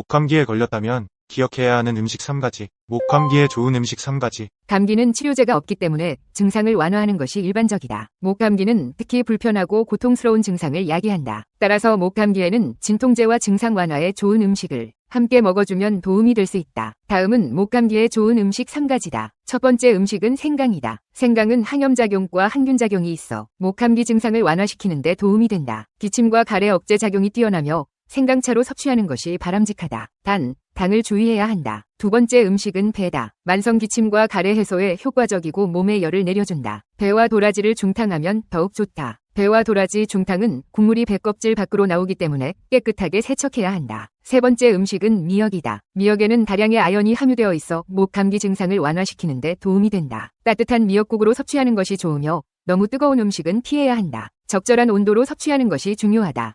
목감기에 걸렸다면 기억해야 하는 음식 3가지. 목감기에 좋은 음식 3가지. 감기는 치료제가 없기 때문에 증상을 완화하는 것이 일반적이다. 목감기는 특히 불편하고 고통스러운 증상을 야기한다. 따라서 목감기에는 진통제와 증상 완화에 좋은 음식을 함께 먹어주면 도움이 될 수 있다. 다음은 목감기에 좋은 음식 3가지다. 첫 번째 음식은 생강이다. 생강은 항염작용과 항균작용이 있어 목감기 증상을 완화시키는 데 도움이 된다. 기침과 가래 억제 작용이 뛰어나며 생강차로 섭취하는 것이 바람직하다. 단, 당을 주의해야 한다. 두 번째 음식은 배다. 만성 기침과 가래 해소에 효과적이고 몸에 열을 내려준다. 배와 도라지를 중탕하면 더욱 좋다. 배와 도라지 중탕은 국물이 배껍질 밖으로 나오기 때문에 깨끗하게 세척해야 한다. 세 번째 음식은 미역이다. 미역에는 다량의 아연이 함유되어 있어 목 감기 증상을 완화시키는 데 도움이 된다. 따뜻한 미역국으로 섭취하는 것이 좋으며 너무 뜨거운 음식은 피해야 한다. 적절한 온도로 섭취하는 것이 중요하다.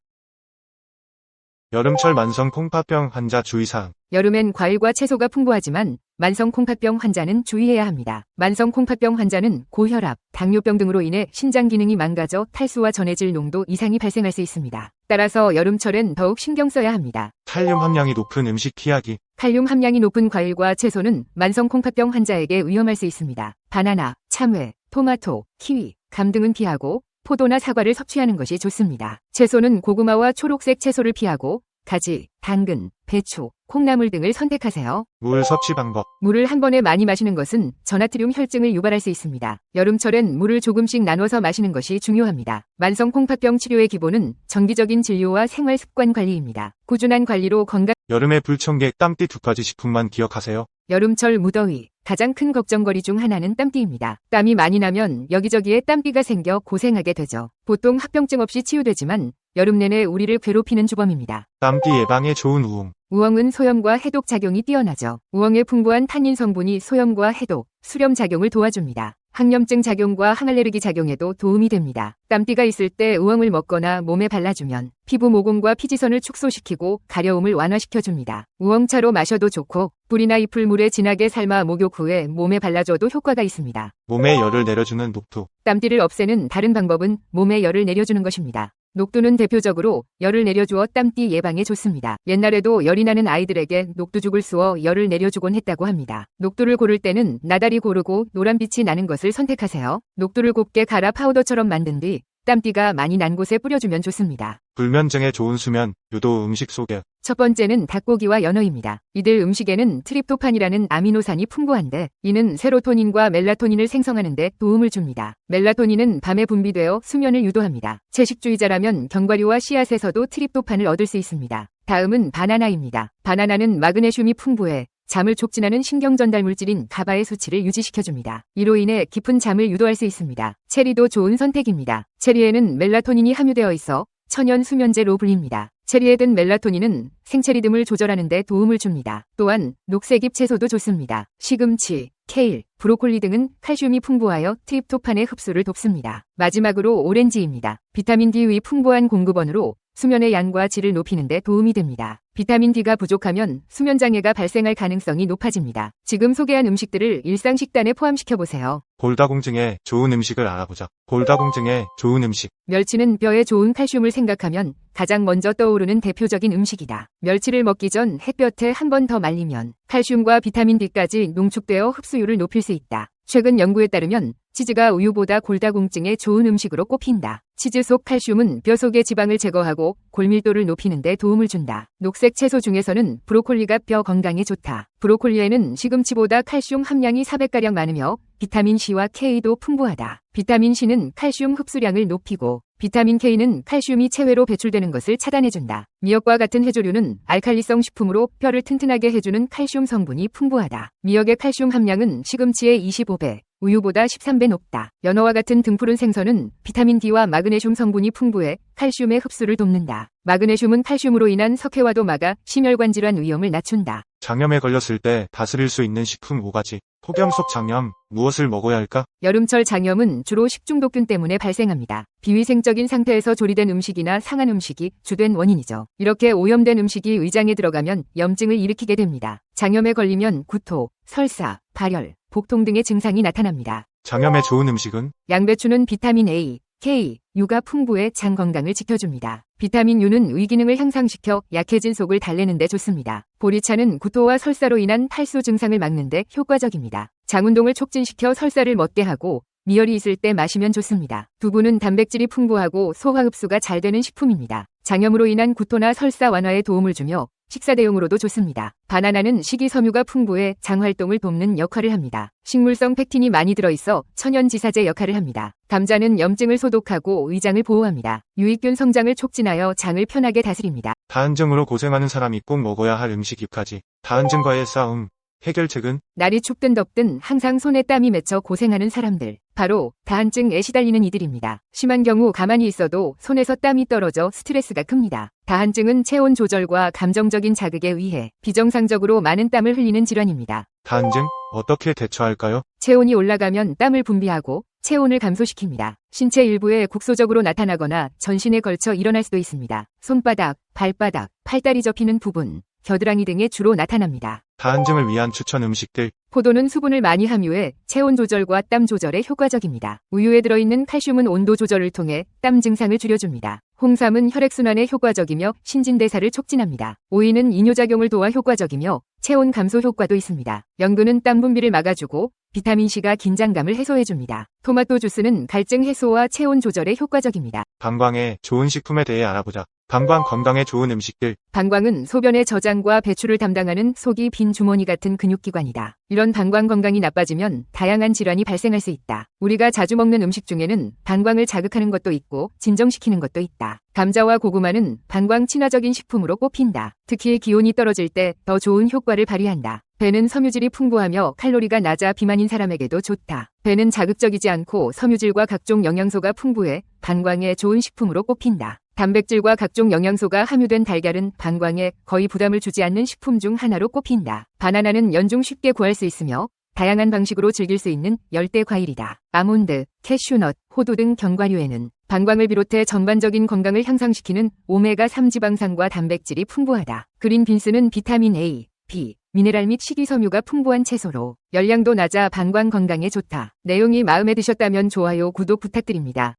여름철 만성 콩팥병 환자 주의사항. 여름엔 과일과 채소가 풍부하지만 만성 콩팥병 환자는 주의해야 합니다. 만성 콩팥병 환자는 고혈압, 당뇨병 등으로 인해 신장 기능이 망가져 탈수와 전해질 농도 이상이 발생할 수 있습니다. 따라서 여름철엔 더욱 신경 써야 합니다. 칼륨 함량이 높은 음식 피하기. 칼륨 함량이 높은 과일과 채소는 만성 콩팥병 환자에게 위험할 수 있습니다. 바나나, 참외, 토마토, 키위, 감 등은 피하고 포도나 사과를 섭취하는 것이 좋습니다. 채소는 고구마와 초록색 채소를 피하고 가지, 당근, 배추, 콩나물 등을 선택하세요. 물 섭취 방법. 물을 한 번에 많이 마시는 것은 저나트륨 혈증을 유발할 수 있습니다. 여름철엔 물을 조금씩 나눠서 마시는 것이 중요합니다. 만성 콩팥병 치료의 기본은 정기적인 진료와 생활 습관 관리입니다. 꾸준한 관리로 건강. 여름에 불청객, 땀띠 2가지 식품만 기억하세요. 여름철 무더위. 가장 큰 걱정거리 중 하나는 땀띠입니다. 땀이 많이 나면 여기저기에 땀띠가 생겨 고생하게 되죠. 보통 합병증 없이 치유되지만 여름 내내 우리를 괴롭히는 주범입니다. 땀띠 예방에 좋은 우엉. 우엉은 소염과 해독 작용이 뛰어나죠. 우엉의 풍부한 탄닌 성분이 소염과 해독, 수렴 작용을 도와줍니다. 항염증 작용과 항알레르기 작용에도 도움이 됩니다. 땀띠가 있을 때 우엉을 먹거나 몸에 발라주면 피부 모공과 피지선을 축소시키고 가려움을 완화시켜줍니다. 우엉차로 마셔도 좋고 뿌리나 잎을 물에 진하게 삶아 목욕 후에 몸에 발라줘도 효과가 있습니다. 몸에 열을 내려주는 녹두. 땀띠를 없애는 다른 방법은 몸에 열을 내려주는 것입니다. 녹두는 대표적으로 열을 내려주어 땀띠 예방에 좋습니다. 옛날에도 열이 나는 아이들에게 녹두죽을 쑤어 열을 내려주곤 했다고 합니다. 녹두를 고를 때는 나달이 고르고 노란빛이 나는 것을 선택하세요. 녹두를 곱게 갈아 파우더처럼 만든 뒤 땀띠가 많이 난 곳에 뿌려주면 좋습니다. 불면증에 좋은 수면, 유도 음식 소개. 첫 번째는 닭고기와 연어입니다. 이들 음식에는 트립토판이라는 아미노산이 풍부한데 이는 세로토닌과 멜라토닌을 생성하는 데 도움을 줍니다. 멜라토닌은 밤에 분비되어 수면을 유도합니다. 채식주의자라면 견과류와 씨앗에서도 트립토판을 얻을 수 있습니다. 다음은 바나나입니다. 바나나는 마그네슘이 풍부해 잠을 촉진하는 신경전달 물질인 가바의 수치를 유지시켜줍니다. 이로 인해 깊은 잠을 유도할 수 있습니다. 체리도 좋은 선택입니다. 체리에는 멜라토닌이 함유되어 있어 천연 수면제로 불립니다. 체리에 든 멜라토닌은 생체 리듬을 조절하는 데 도움을 줍니다. 또한 녹색잎 채소도 좋습니다. 시금치, 케일, 브로콜리 등은 칼슘이 풍부하여 트립토판의 흡수를 돕습니다. 마지막으로 오렌지입니다. 비타민 D의 풍부한 공급원으로 수면의 양과 질을 높이는 데 도움이 됩니다. 비타민 D가 부족하면 수면장애가 발생할 가능성이 높아집니다. 지금 소개한 음식들을 일상 식단에 포함시켜보세요. 골다공증에 좋은 음식을 알아보자. 골다공증에 좋은 음식. 멸치는 뼈에 좋은 칼슘을 생각하면 가장 먼저 떠오르는 대표적인 음식이다. 멸치를 먹기 전 햇볕에 한 번 더 말리면 칼슘과 비타민 D까지 농축되어 흡수율을 높일 수 있다. 최근 연구에 따르면 치즈가 우유보다 골다공증에 좋은 음식으로 꼽힌다. 치즈 속 칼슘은 뼈 속의 지방을 제거하고 골밀도를 높이는 데 도움을 준다. 녹색 채소 중에서는 브로콜리가 뼈 건강에 좋다. 브로콜리에는 시금치보다 칼슘 함량이 400가량 많으며 비타민 C와 K도 풍부하다. 비타민 C는 칼슘 흡수량을 높이고 비타민 K는 칼슘이 체외로 배출되는 것을 차단해준다. 미역과 같은 해조류는 알칼리성 식품으로 뼈를 튼튼하게 해주는 칼슘 성분이 풍부하다. 미역의 칼슘 함량은 시금치의 25배, 우유보다 13배 높다. 연어와 같은 등푸른 생선은 비타민 D와 마그네슘 성분이 풍부해 칼슘의 흡수를 돕는다. 마그네슘은 칼슘으로 인한 석회화도 막아 심혈관 질환 위험을 낮춘다. 장염에 걸렸을 때 다스릴 수 있는 식품 5가지. 폭염 속 장염, 무엇을 먹어야 할까? 여름철 장염은 주로 식중독균 때문에 발생합니다. 비위생적인 상태에서 조리된 음식이나 상한 음식이 주된 원인이죠. 이렇게 오염된 음식이 위장에 들어가면 염증을 일으키게 됩니다. 장염에 걸리면 구토, 설사, 발열, 복통 등의 증상이 나타납니다. 장염에 좋은 음식은? 양배추는 비타민 A, K, 유가 풍부해 장 건강을 지켜줍니다. 비타민 U는 위기능을 향상시켜 약해진 속을 달래는 데 좋습니다. 보리차는 구토와 설사로 인한 탈수 증상을 막는 데 효과적입니다. 장운동을 촉진시켜 설사를 멎게 하고 미열이 있을 때 마시면 좋습니다. 두부는 단백질이 풍부하고 소화 흡수가 잘 되는 식품입니다. 장염으로 인한 구토나 설사 완화에 도움을 주며 식사 대용으로도 좋습니다. 바나나는 식이섬유가 풍부해 장 활동을 돕는 역할을 합니다. 식물성 팩틴이 많이 들어있어 천연지사제 역할을 합니다. 감자는 염증을 소독하고 위장을 보호합니다. 유익균 성장을 촉진하여 장을 편하게 다스립니다. 다한증으로 고생하는 사람이 꼭 먹어야 할 음식 6가지. 다한증과의 싸움. 해결책은? 날이 춥든 덥든 항상 손에 땀이 맺혀 고생하는 사람들. 바로 다한증에 시달리는 이들입니다. 심한 경우 가만히 있어도 손에서 땀이 떨어져 스트레스가 큽니다. 다한증은 체온 조절과 감정적인 자극에 의해 비정상적으로 많은 땀을 흘리는 질환입니다. 다한증? 어떻게 대처할까요? 체온이 올라가면 땀을 분비하고 체온을 감소시킵니다. 신체 일부에 국소적으로 나타나거나 전신에 걸쳐 일어날 수도 있습니다. 손바닥, 발바닥, 팔다리 접히는 부분, 겨드랑이 등에 주로 나타납니다. 다한증을 위한 추천 음식들. 포도는 수분을 많이 함유해 체온 조절과 땀 조절에 효과적입니다. 우유에 들어있는 칼슘은 온도 조절을 통해 땀 증상을 줄여줍니다. 홍삼은 혈액순환에 효과적이며 신진대사를 촉진합니다. 오이는 이뇨작용을 도와 효과적이며 체온 감소 효과도 있습니다. 연근은 땀 분비를 막아주고 비타민C가 긴장감을 해소해줍니다. 토마토 주스는 갈증 해소와 체온 조절에 효과적입니다. 방광에 좋은 식품에 대해 알아보자. 방광 건강에 좋은 음식들. 방광은 소변의 저장과 배출을 담당하는 속이 빈 주머니 같은 근육기관이다. 이런 방광 건강이 나빠지면 다양한 질환이 발생할 수 있다. 우리가 자주 먹는 음식 중에는 방광을 자극하는 것도 있고 진정시키는 것도 있다. 감자와 고구마는 방광 친화적인 식품으로 꼽힌다. 특히 기온이 떨어질 때 더 좋은 효과를 발휘한다. 배는 섬유질이 풍부하며 칼로리가 낮아 비만인 사람에게도 좋다. 배는 자극적이지 않고 섬유질과 각종 영양소가 풍부해 방광에 좋은 식품으로 꼽힌다. 단백질과 각종 영양소가 함유된 달걀은 방광에 거의 부담을 주지 않는 식품 중 하나로 꼽힌다. 바나나는 연중 쉽게 구할 수 있으며 다양한 방식으로 즐길 수 있는 열대 과일이다. 아몬드, 캐슈넛, 호두 등 견과류에는 방광을 비롯해 전반적인 건강을 향상시키는 오메가3 지방산과 단백질이 풍부하다. 그린 빈스는 비타민 A, B, 미네랄 및 식이섬유가 풍부한 채소로 열량도 낮아 방광 건강에 좋다. 내용이 마음에 드셨다면 좋아요, 구독 부탁드립니다.